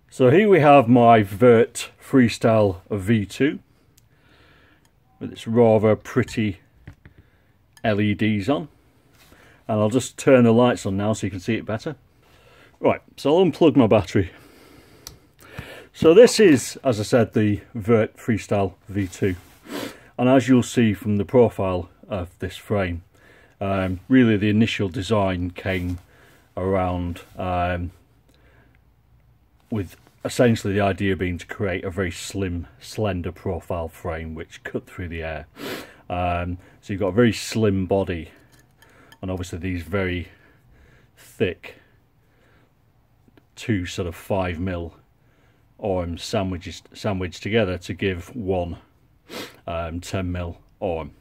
So here we have my Vert Freestyle V2 with its rather pretty LEDs on, and I'll just turn the lights on now so you can see it better. Right, so I'll unplug my battery. So this is, as I said, the Vert Freestyle V2, and as you'll see from the profile of this frame, really the initial design came around with essentially the idea being to create a very slim, slender profile frame which cut through the air. So you've got a very slim body and obviously these very thick 2 sort of 5mm arms sandwiched together to give one 10mm arm.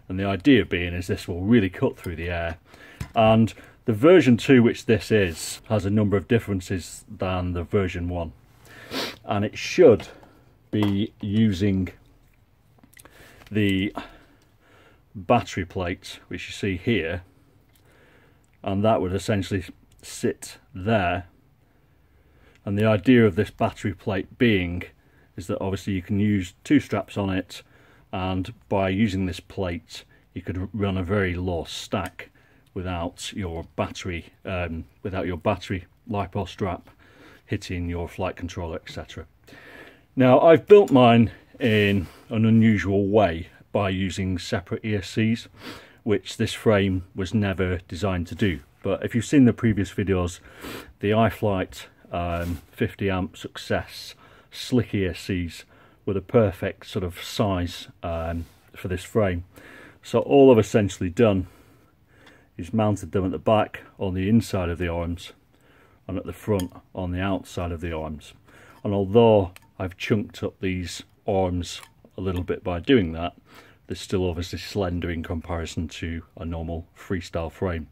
And the idea being is this will really cut through the air. And the version 2, which this is, has a number of differences than the version 1. And it should be using the battery plate, which you see here, and that would essentially sit there. And the idea of this battery plate being is that obviously you can use 2 straps on it, and by using this plate you could run a very low stack without your battery LiPo strap hitting your flight controller, etc. Now I've built mine in an unusual way by using separate ESCs, which this frame was never designed to do. But if you've seen the previous videos, the iFlight 50 amp Success slick ESCs were the perfect sort of size for this frame. So all I've essentially done is mounted them at the back on the inside of the arms and at the front on the outside of the arms. And although I've chunked up these arms a little bit by doing that, they're still obviously slender in comparison to a normal freestyle frame.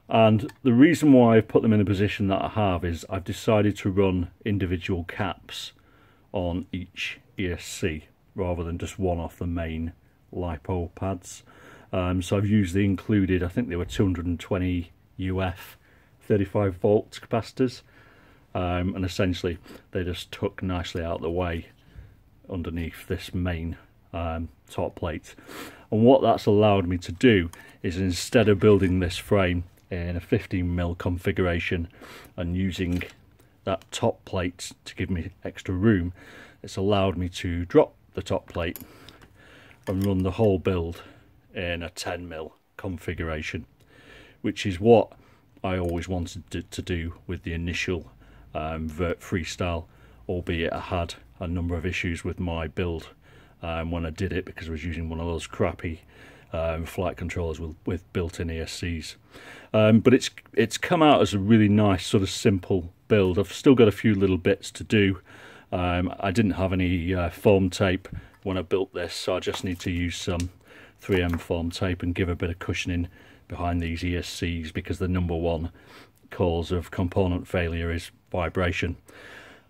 And the reason why I've put them in the position that I have is I've decided to run individual caps on each ESC rather than just one off the main LiPo pads. So I've used the included, I think they were 220 UF 35 volt capacitors, and essentially they just tuck nicely out of the way underneath this main top plate. And what that's allowed me to do is, instead of building this frame in a 15mm configuration and using that top plate to give me extra room, it's allowed me to drop the top plate and run the whole build in a 10mm configuration, which is what I always wanted to do with the initial Vert Freestyle, albeit I had a number of issues with my build when I did it, because I was using one of those crappy flight controllers with built-in ESCs. But it's come out as a really nice sort of simple build. I've still got a few little bits to do. I didn't have any foam tape when I built this, so I just need to use some 3M foam tape and give a bit of cushioning behind these ESCs, because the #1 cause of component failure is vibration.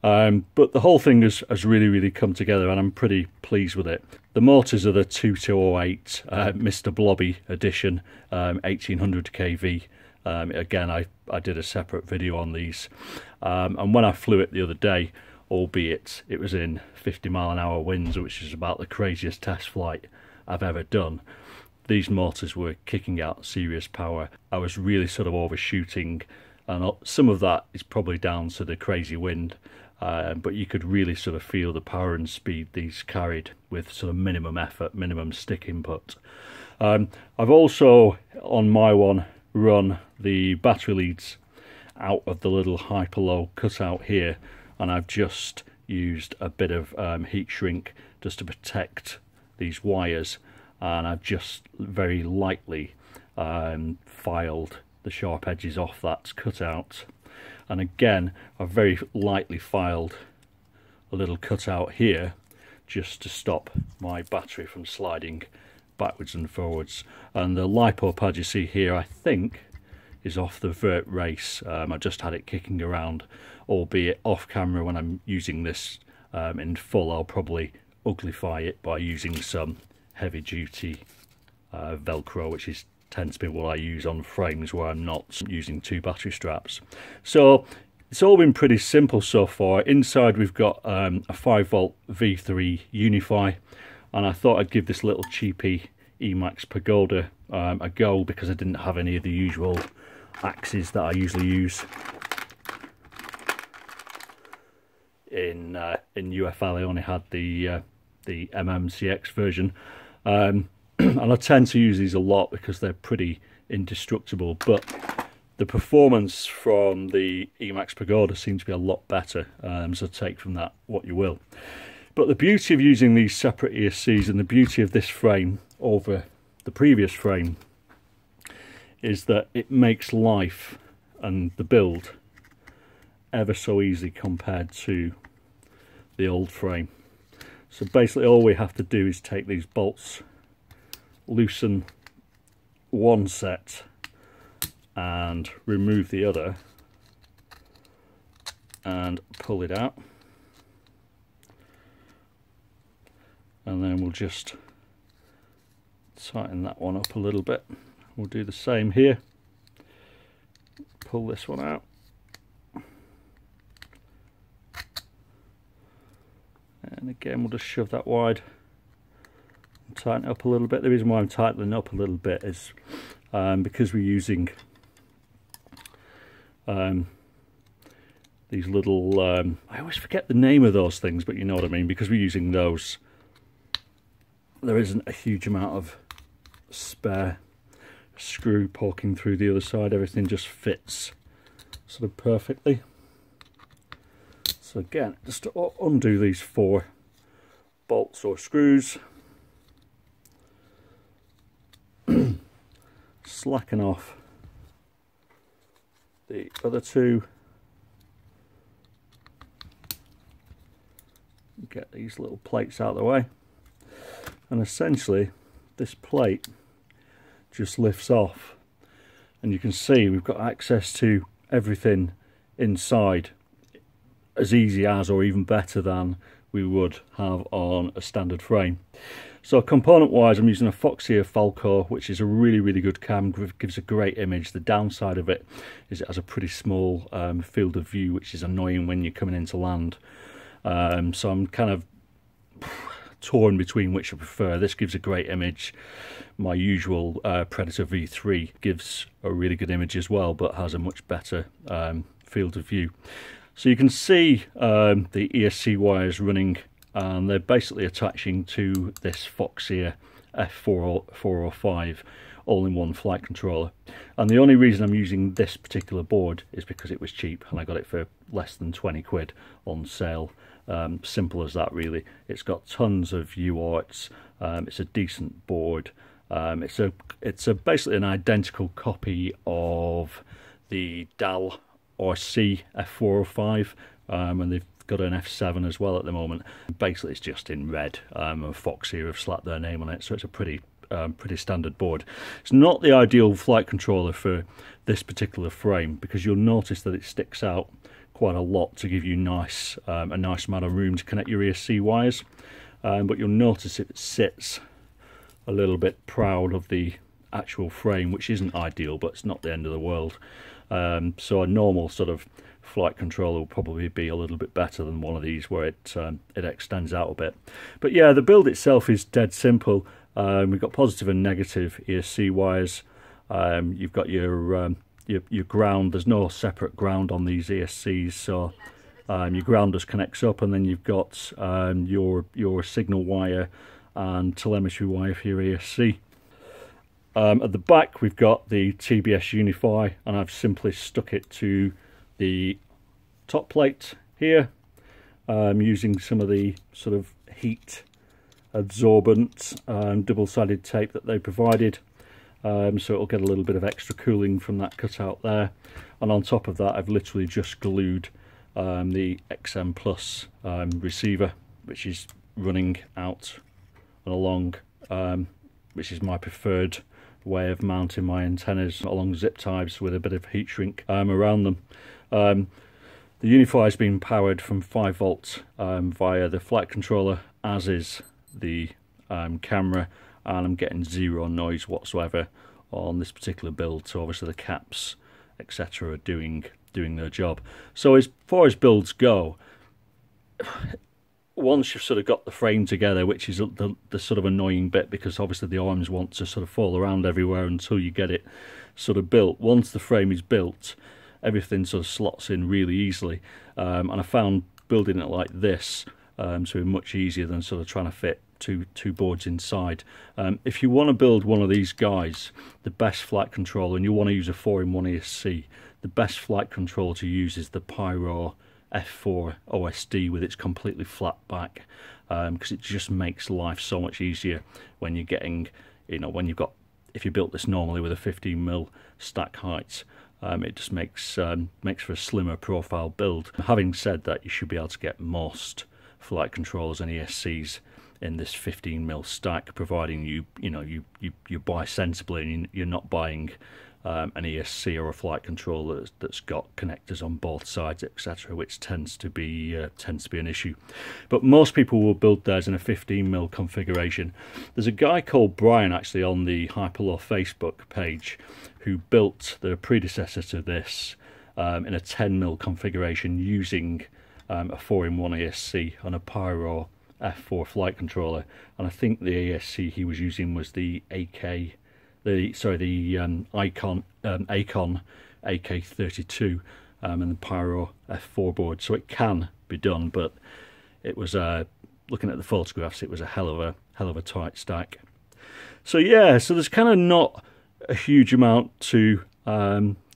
But the whole thing has really come together, and I'm pretty pleased with it. The motors are the 2208 Mr. Blobby edition 1800 kV. Again, I did a separate video on these, and when I flew it the other day, albeit it was in 50-mile-an-hour winds, which is about the craziest test flight I've ever done, these motors were kicking out serious power. I was really sort of overshooting, and some of that is probably down to the crazy wind, but you could really sort of feel the power and speed these carried with sort of minimum effort, minimum stick input. I've also, on my one, run the battery leads out of the little hyperlow cutout here, and I've just used a bit of heat shrink just to protect these wires, and I've just very lightly filed the sharp edges off that cutout. And again, I've very lightly filed a little cutout here just to stop my battery from sliding backwards and forwards. And the LiPo pad you see here, I think, is off the Vert Race. I just had it kicking around, albeit off camera. When I'm using this in full, I'll probably uglify it by using some heavy duty Velcro, which tends to be what I use on frames where I'm not using 2 battery straps. So it's all been pretty simple so far. Inside we've got a 5V V3 Unify, and I thought I'd give this little cheapy Emax Pagoda a go because I didn't have any of the usual axes that I usually use in UFL. I only had the MMCX version, and I tend to use these a lot because they're pretty indestructible, but the performance from the Emax Pagoda seems to be a lot better, so take from that what you will. But the beauty of using these separate ESCs and the beauty of this frame over the previous frame is that it makes life and the build ever so easy compared to the old frame. So basically all we have to do is take these bolts, loosen one set and remove the other and pull it out, and then we'll just tighten that one up a little bit. We'll do the same here, pull this one out, and again we'll just shove that wide and tighten it up a little bit. The reason why I'm tightening up a little bit is because we're using these little I always forget the name of those things, but you know what I mean. Because we're using those, there isn't a huge amount of spare screw poking through the other side. Everything just fits sort of perfectly. So again, just to undo these 4 bolts or screws, slacken off the other 2, get these little plates out of the way, and essentially this plate just lifts off, and you can see we've got access to everything inside as easy as, or even better than, we would have on a standard frame. So component wise, I'm using a Foxeer Falco, which is a really good cam, gives a great image. The downside of it is it has a pretty small field of view, which is annoying when you're coming into land. So I'm kind of torn between which I prefer. This gives a great image. My usual Predator V3 gives a really good image as well, but has a much better field of view. So you can see the ESC wires running, and they're basically attaching to this Foxeer F405 all-in-one flight controller. And the only reason I'm using this particular board is because it was cheap and I got it for less than 20 quid on sale. Simple as that, really. It's got tons of UARTs. It's a decent board. It's basically an identical copy of the DAL RC F405, and they've got an F7 as well at the moment. Basically it's just in red, and Foxeer have slapped their name on it, so it's a pretty standard board. It's not the ideal flight controller for this particular frame, because you'll notice that it sticks out quite a lot to give you a nice amount of room to connect your ESC wires, but you'll notice it sits a little bit proud of the actual frame, which isn't ideal, but it's not the end of the world. So a normal sort of flight controller will probably be a little bit better than one of these, where it extends out a bit. But yeah, the build itself is dead simple. We've got positive and negative ESC wires. You've got your ground. There's no separate ground on these ESCs, so your ground just connects up, and then you've got your signal wire and telemetry wire for your ESC. At the back we've got the TBS Unify, and I've simply stuck it to the top plate here, using some of the sort of heat absorbent double-sided tape that they provided, so it'll get a little bit of extra cooling from that cutout there. And on top of that I've literally just glued the XM Plus receiver, which is running out and along, which is my preferred way of mounting my antennas, along zip ties with a bit of heat shrink around them. The Unify has been powered from 5V via the flight controller, as is the camera, and I'm getting zero noise whatsoever on this particular build. So obviously the caps etc are doing doing their job. So as far as builds go, once you've sort of got the frame together, which is the sort of annoying bit, because obviously the arms want to sort of fall around everywhere until you get it sort of built. Once the frame is built, everything sort of slots in really easily, and I found building it like this to be much easier than sort of trying to fit two boards inside. If you want to build one of these guys, the best flight controller, and you want to use a 4-in-1 ESC, the best flight controller to use is the Pyro F4 OSD with its completely flat back, because it just makes life so much easier when you're getting, you know, when you've got, if you built this normally with a 15mm stack height, it just makes for a slimmer profile build. Having said that, you should be able to get most flight controllers and ESCs in this 15mm stack, providing you buy sensibly and you're not buying an ESC or a flight controller that's got connectors on both sides, etc., which tends to be an issue. But most people will build theirs in a 15mm configuration. There's a guy called Brian actually on the Hyperlow Facebook page who built the predecessor to this in a 10mm configuration using a 4-in-1 ESC on a Pyro F4 flight controller, and I think the ESC he was using was the Icon AK32 and the Pyro F4 board, so it can be done. But it was looking at the photographs, it was a hell of a tight stack. So yeah, so there's kind of not a huge amount to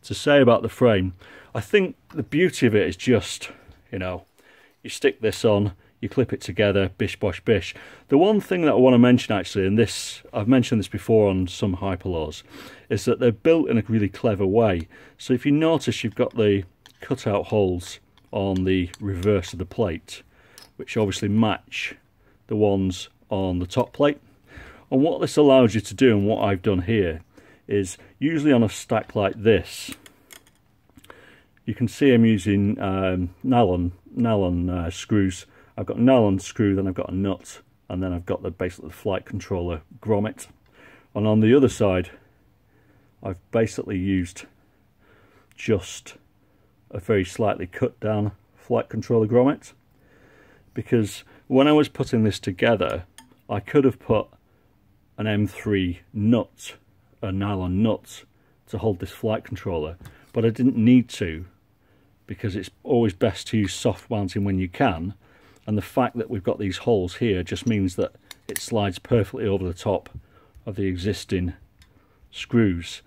say about the frame. I think the beauty of it is just, you know, you stick this on, you clip it together, bish bosh bish. The one thing that I want to mention actually, and this, I've mentioned this before on some hyperlows, is that they're built in a really clever way. So if you notice, you've got the cutout holes on the reverse of the plate, which obviously match the ones on the top plate. And what this allows you to do, and what I've done here, is usually on a stack like this, you can see I'm using nylon screws. I've got a nylon screw, then I've got a nut, and then I've got basically the flight controller grommet. And on the other side, I've basically used just a very slightly cut down flight controller grommet, because when I was putting this together, I could have put an M3 nut, a nylon nut, to hold this flight controller, but I didn't need to, because it's always best to use soft mounting when you can. And the fact that we've got these holes here just means that it slides perfectly over the top of the existing screws,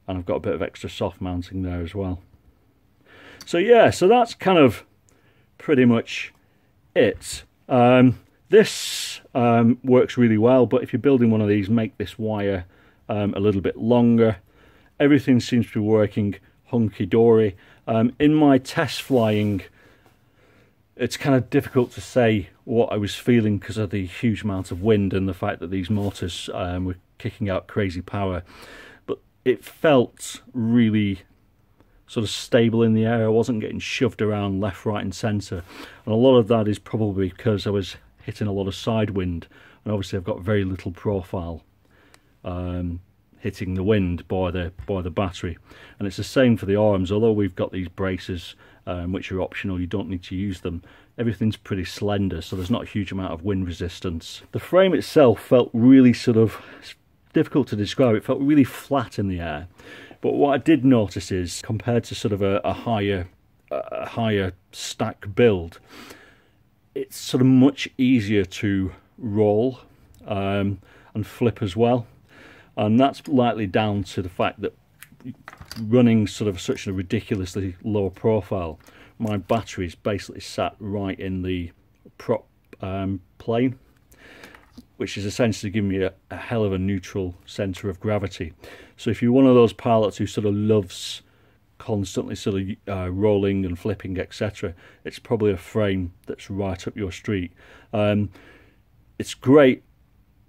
and I've got a bit of extra soft mounting there as well. So yeah, so that's kind of pretty much it. This works really well, but if you're building one of these, make this wire a little bit longer. Everything seems to be working hunky-dory. In my test flying, it's kind of difficult to say what I was feeling because of the huge amount of wind and the fact that these motors were kicking out crazy power. But it felt really sort of stable in the air. I wasn't getting shoved around left, right and centre. And a lot of that is probably because I was hitting a lot of side wind. And obviously I've got very little profile hitting the wind by the battery. And it's the same for the arms. Although we've got these braces which are optional, you don't need to use them, everything's pretty slender, so there's not a huge amount of wind resistance. The frame itself felt really sort of, it's difficult to describe, it felt really flat in the air. But what I did notice is, compared to sort of a higher stack build, it's sort of much easier to roll and flip as well. And that's likely down to the fact that running sort of such a ridiculously low profile, my battery's basically sat right in the prop plane, which is essentially giving me a hell of a neutral centre of gravity. So if you're one of those pilots who sort of loves constantly sort of rolling and flipping, etc., it's probably a frame that's right up your street. It's great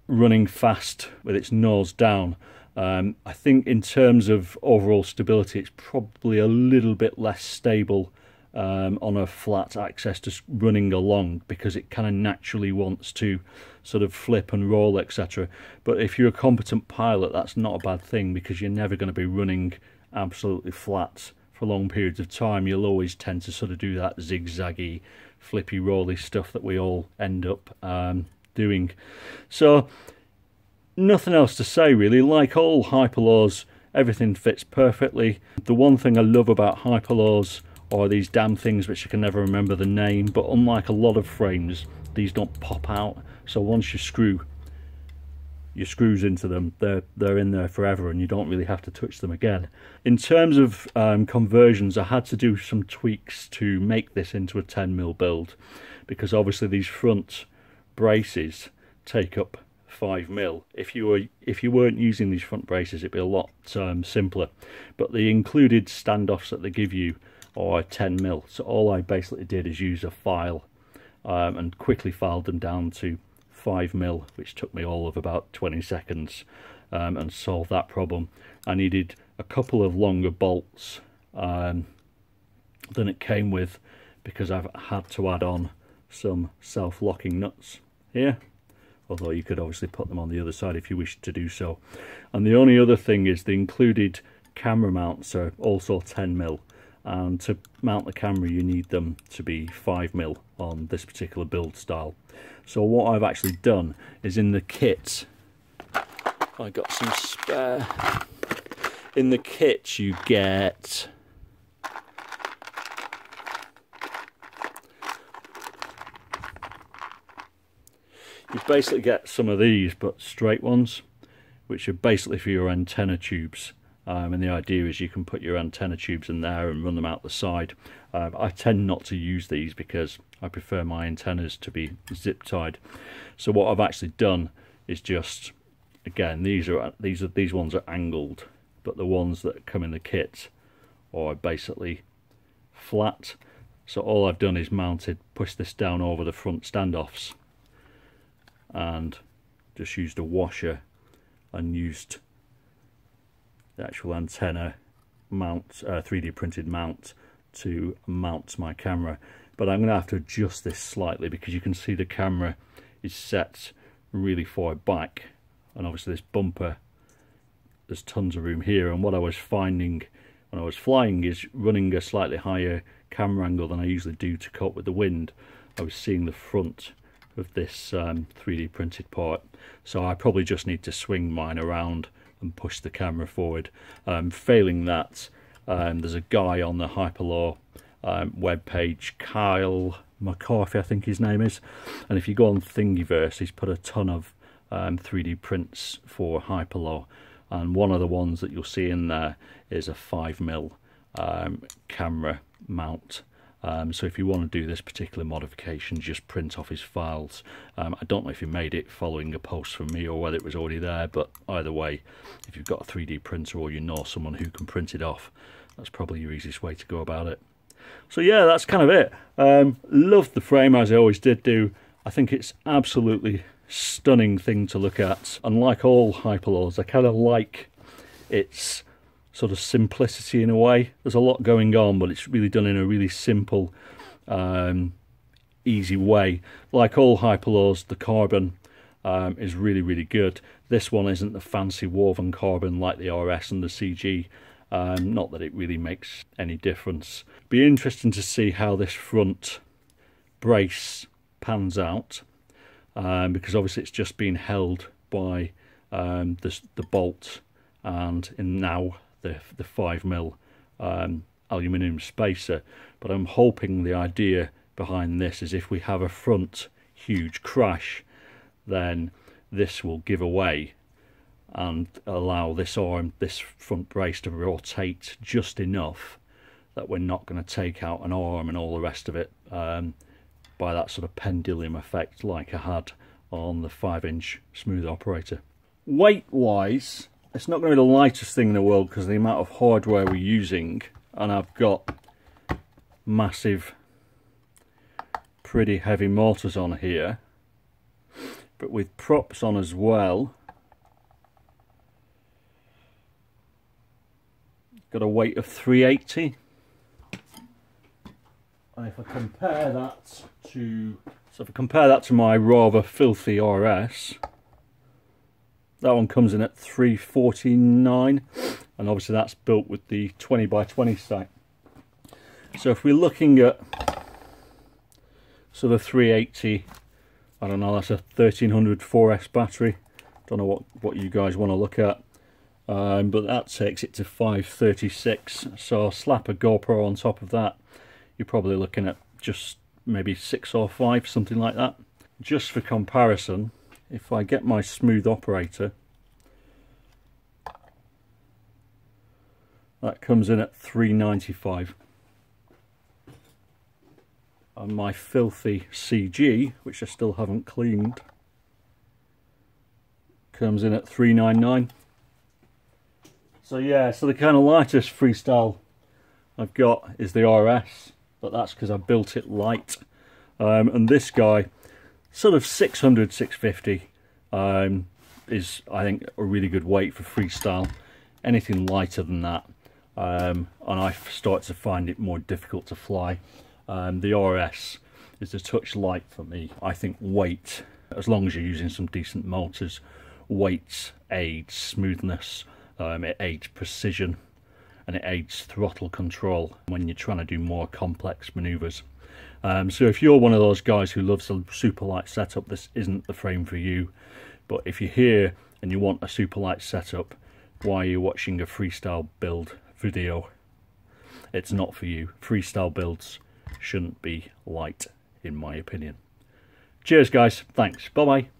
running fast with its nose down. I think in terms of overall stability, it's probably a little bit less stable on a flat axis just running along, because it kind of naturally wants to sort of flip and roll, etc. But if you're a competent pilot, that's not a bad thing, because you're never going to be running absolutely flat for long periods of time, you'll always tend to sort of do that zigzaggy, flippy, rolly stuff that we all end up doing. So nothing else to say really. Like all hyperlows, everything fits perfectly. The one thing I love about hyperlows are these damn things which I can never remember the name, but unlike a lot of frames, these don't pop out. So once you screw your screws into them, they're in there forever and you don't really have to touch them again. In terms of conversions, I had to do some tweaks to make this into a 10mm build, because obviously these front braces take up 5mm. If you weren't using these front braces, it'd be a lot simpler, but the included standoffs that they give you are 10mm. So all I basically did is use a file and quickly filed them down to 5mm, which took me all of about 20 seconds and solved that problem. I needed a couple of longer bolts than it came with, because I've had to add on some self-locking nuts here, although you could obviously put them on the other side if you wish to do so. And the only other thing is the included camera mounts are also 10mm, and to mount the camera you need them to be 5mm on this particular build style. So what I've actually done is, in the kit, I got some spare. In the kit you get you basically get some of these, but straight ones, which are basically for your antenna tubes. And the idea is you can put your antenna tubes in there and run them out the side. I tend not to use these because I prefer my antennas to be zip tied. So what I've actually done is just, again, these ones are angled, but the ones that come in the kit are basically flat. So all I've done is push this down over the front standoffs, and just used a washer and used the actual antenna mount, 3D printed mount, to mount my camera. But I'm going to have to adjust this slightly, because you can see the camera is set really far back, and obviously this bumper, there's tons of room here. And what I was finding when I was flying is, running a slightly higher camera angle than I usually do to cope with the wind, I was seeing the front of this 3D printed part. So I probably just need to swing mine around and push the camera forward. Failing that, there's a guy on the hyperlow webpage, Kyle McCarthy I think his name is, and if you go on Thingiverse, he's put a ton of 3D prints for hyperlow, and one of the ones that you'll see in there is a 5mm camera mount. So if you want to do this particular modification, just print off his files. I don't know if he made it following a post from me or whether it was already there, but either way, if you've got a 3D printer or you know someone who can print it off, that's probably your easiest way to go about it. So yeah, that's kind of it. Love the frame, as I always did do. I think it's absolutely stunning thing to look at, and like all hyperlows, I kind of like its sort of simplicity in a way. There's a lot going on, but it's really done in a really simple, easy way. Like all hyperlows, the carbon is really, really good. This one isn't the fancy woven carbon like the RS and the CG. Not that it really makes any difference. Be interesting to see how this front brace pans out, because obviously it's just been held by the bolt and now the 5mm aluminium spacer. But I'm hoping the idea behind this is, if we have a front huge crash, then this will give away and allow this front brace to rotate just enough that we're not going to take out an arm and all the rest of it by that sort of pendulum effect like I had on the 5-inch smooth operator. Weight wise, it's not going to be the lightest thing in the world because of the amount of hardware we're using, and I've got massive, pretty heavy motors on here, but with props on as well, got a weight of 380. And if I compare that to my rather filthy RS, that one comes in at 349, and obviously that's built with the 20x20 So if we're looking at sort of 380, I don't know, that's a 1300 4S battery. Don't know what you guys want to look at, but that takes it to 536. So slap a GoPro on top of that, you're probably looking at just maybe 6 or 5, something like that. Just for comparison, if I get my smooth operator, that comes in at 395. And my filthy CG, which I still haven't cleaned, comes in at 399. So yeah, so the kind of lightest freestyle I've got is the RS, but that's because I built it light. And this guy, sort of 600, 650, is, I think, a really good weight for freestyle. Anything lighter than that, and I've started to find it more difficult to fly. The RS is a touch light for me. I think weight, as long as you're using some decent motors, weight aids smoothness, it aids precision, and it aids throttle control when you're trying to do more complex maneuvers. So if you're one of those guys who loves a super light setup, this isn't the frame for you. But if you're here and you want a super light setup while you're watching a freestyle build video, it's not for you. Freestyle builds shouldn't be light, in my opinion. Cheers guys, thanks, bye bye.